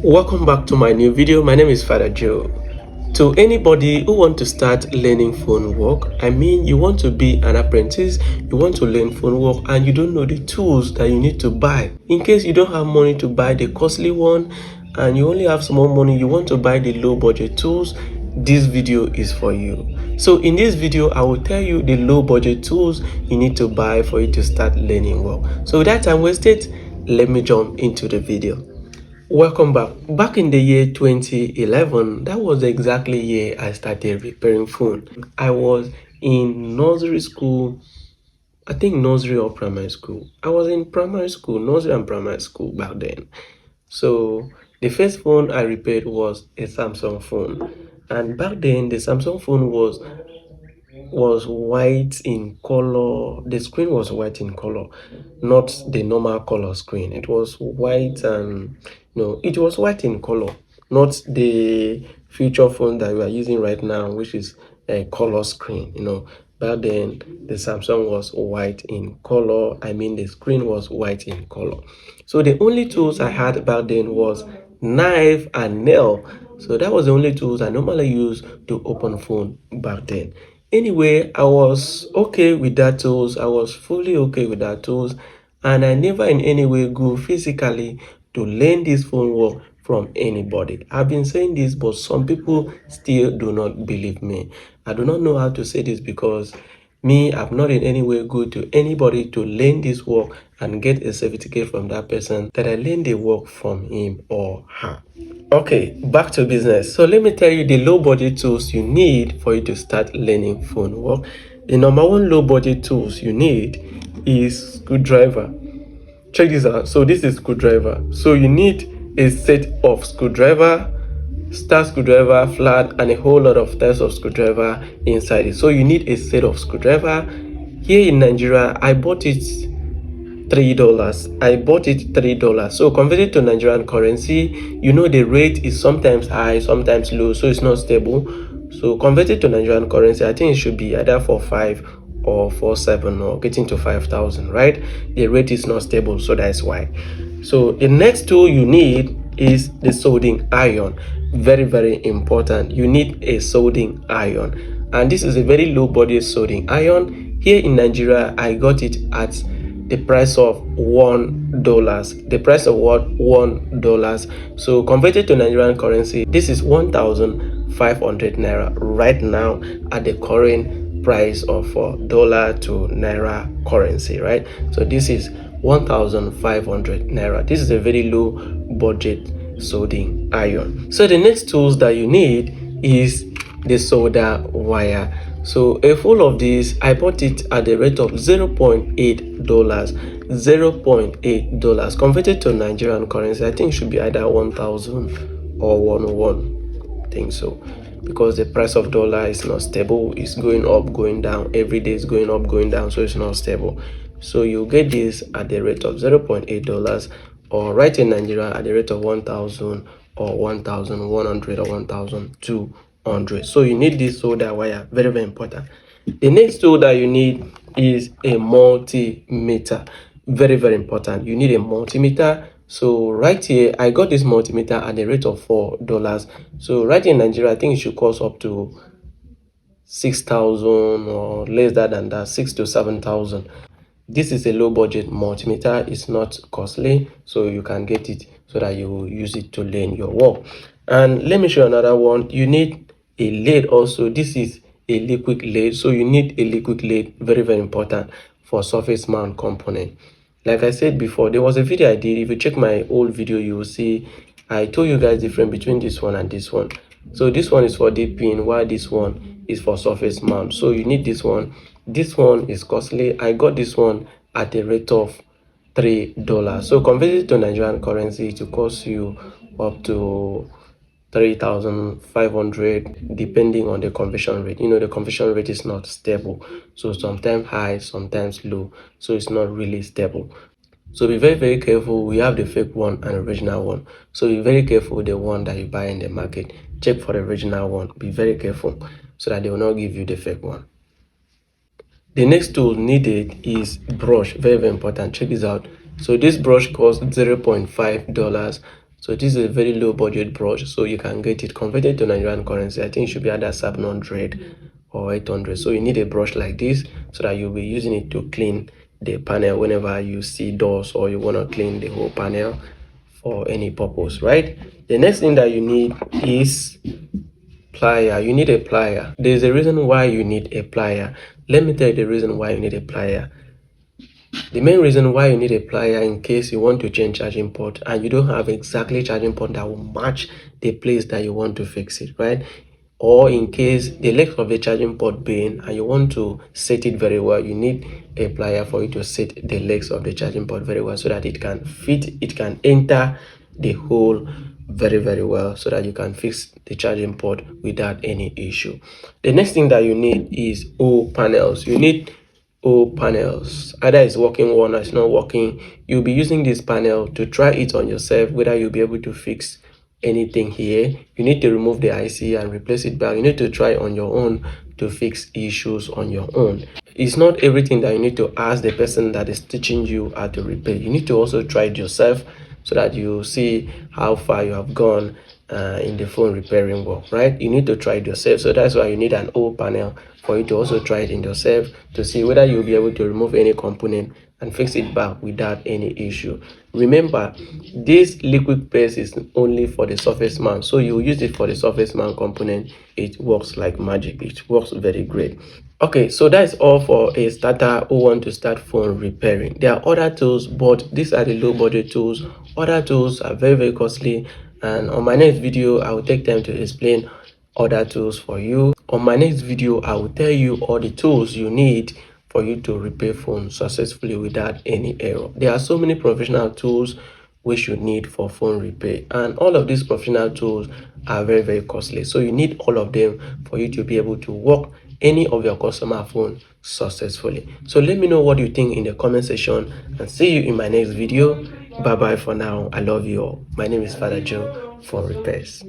Welcome back to my new video. My name is Father Joe. To anybody who want to start learning phone work, I mean you want to be an apprentice, you want to learn phone work and you don't know the tools that you need to buy. In case you don't have money to buy the costly one and you only have small money, you want to buy the low budget tools, this video is for you. So in this video, I will tell you the low budget tools you need to buy for you to start learning work. So with that time wasted, let me jump into the video. Welcome back. Back in the year 2011, that was exactly the year I started repairing phone. I was in nursery school, I think nursery or primary school. I was in primary school, nursery and primary school back then. So the first phone I repaired was a Samsung phone. And back then, the Samsung phone was white in color. The screen was white in color, not the normal color screen. It was white and no, it was white in color, not the future phone that we are using right now, which is a color screen. Back then the Samsung was white in color. I mean, the screen was white in color. So the only tools I had back then was knife and nail. So that was the only tools I normally use to open phone back then. Anyway, I was okay with that tools. I was fully okay with that tools, and I never in any way go physically to learn this phone work from anybody. I've been saying this, but some people still do not believe me. I do not know how to say this because me, I've not in any way go to anybody to learn this work and get a certificate from that person that I learned the work from him or her. Okay, back to business. So let me tell you the low budget tools you need for you to start learning phone work. The number one low budget tools you need is screwdriver. Check this out. So this is screwdriver. So you need a set of screwdriver, star screwdriver, flat, and a whole lot of types of screwdriver inside it. So you need a set of screwdriver. Here in Nigeria, I bought it $3. I bought it $3. So converted to Nigerian currency, the rate is sometimes high, sometimes low, so it's not stable. So converted to Nigerian currency, I think it should be either 4.5 or 4.7 or getting to 5,000, right? The rate is not stable, so that's why. So the next tool you need is the soldering iron. Very, very important. You need a soldering iron, and this is a very low budget soldering iron. Here in Nigeria, I got it at the price of $1. The price of what? $1. So converted to Nigerian currency, this is 1,500 naira right now at the current price of dollar to naira currency, right? So this is 1,500 naira. This is a very low budget soldering iron. So the next tools that you need is the solder wire. So a full of this, I bought it at the rate of $0.8. $0.8 converted to Nigerian currency, I think should be either 1,000 or 101. I think so, because the price of dollar is not stable. It's going up, going down. Every day is going up, going down, so it's not stable. So you get this at the rate of $0.8, or right in Nigeria at the rate of 1,000 or 1,100 or 1,200. So you need this solder wire. Very, very important. The next tool that you need is a multimeter. Very, very important. You need a multimeter. So right here, I got this multimeter at the rate of $4. So right in Nigeria, I think it should cost up to 6,000 or less than that, 6,000 to 7,000. This is a low budget multimeter. It's not costly, so you can get it so that you will use it to learn your work. And let me show you another one. You need a lead also. This is a liquid lead, so you need a liquid lead. Very, very important for surface mount component. Like I said before, there was a video I did. If you check my old video, you will see I told you guys the difference between this one and this one. So this one is for deep pin, while this one is for surface mount. So you need this one. This one is costly. I got this one at the rate of $3. So converted to Nigerian currency, it will cost you up to 3,500 depending on the conversion rate. The conversion rate is not stable, so sometimes high, sometimes low, so it's not really stable. So be very, very careful. We have the fake one and original one, so be very careful with the one that you buy in the market. Check for the original one. Be very careful so that they will not give you the fake one. The next tool needed is brush. Very, very important. Check this out. So this brush costs $0.5 So this is a very low budget brush, so you can get it converted to Nigerian currency. I think it should be either 700 or 800. So you need a brush like this so that you'll be using it to clean the panel whenever you see doors or you want to clean the whole panel for any purpose, right? The next thing that you need is plier. You need a plier. There's a reason why you need a plier. Let me tell you the reason why you need a plier. The main reason why you need a plier, in case you want to change charging port and you don't have exactly charging port that will match the place that you want to fix it, right? Or in case the length of the charging port bend and you want to set it very well, you need a plier for you to set the legs of the charging port very well so that it can fit, it can enter the hole very well, so that you can fix the charging port without any issue. The next thing that you need is O panels. You need O panels. Either it's working one or it's not working. You'll be using this panel to try it on yourself, whether you'll be able to fix anything here. You need to remove the IC and replace it back. You need to try on your own to fix issues on your own. It's not everything that you need to ask the person that is teaching you how to repair. You need to also try it yourself so that you see how far you have gone in the phone repairing work, right? You need to try it yourself. So that's why you need an O panel for you to also try it in yourself to see whether you'll be able to remove any component and fix it back without any issue. Remember, this liquid paste is only for the surface mount, so you use it for the surface mount component. It works like magic. It works very great. Okay, so that's all for a starter who want to start phone repairing. There are other tools, but these are the low budget tools. Other tools are very costly, and on my next video I will take time to explain other tools for you. On my next video I will tell you all the tools you need for you to repair phone successfully without any error. There are so many professional tools which you need for phone repair, and all of these professional tools are very costly, so you need all of them for you to be able to work any of your customer phone successfully. So let me know what you think in the comment section, and see you in my next video. Bye bye for now. I love you all. My name is Father Joe for Repairs.